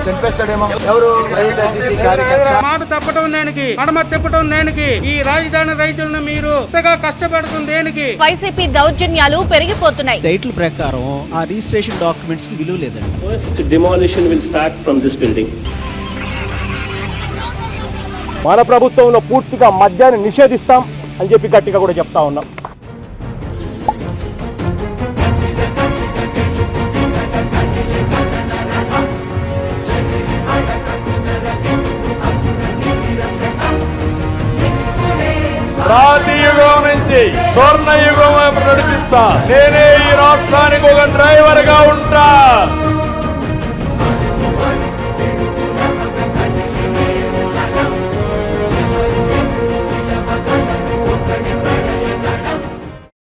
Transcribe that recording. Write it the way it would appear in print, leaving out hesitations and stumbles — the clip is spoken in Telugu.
చంపేస్తాడేమో. ఎవరు వైఎస్ఆర్సీపీ కార్యకర్త. మాట తప్పటం దేనికి, మడమ తిప్పటం దేనికి, ఈ రాజధాని రైతులను మీరు ఇంతగా కష్టపెడుతుంది దేనికి? వైసీపీ దౌర్జన్యాలు పెరిగిపోతున్నాయి. టైటిల్ ప్రకారం ఆ రిజిస్ట్రేషన్ డాక్యుమెంట్స్ కి విలువ లేదండి. First demolition will start from this building. మన ప్రభుత్వంలో పూర్తిగా మద్యాన్ని నిషేధిస్తాం అని చెప్పి గట్టిగా కూడా చెప్తా ఉన్నాం. రాతి యుగం నుంచి స్వర్ణ యుగం నడిపిస్తా. నేనే ఈ రాష్ట్రానికి ఒక డ్రైవర్ గా ఉంటా.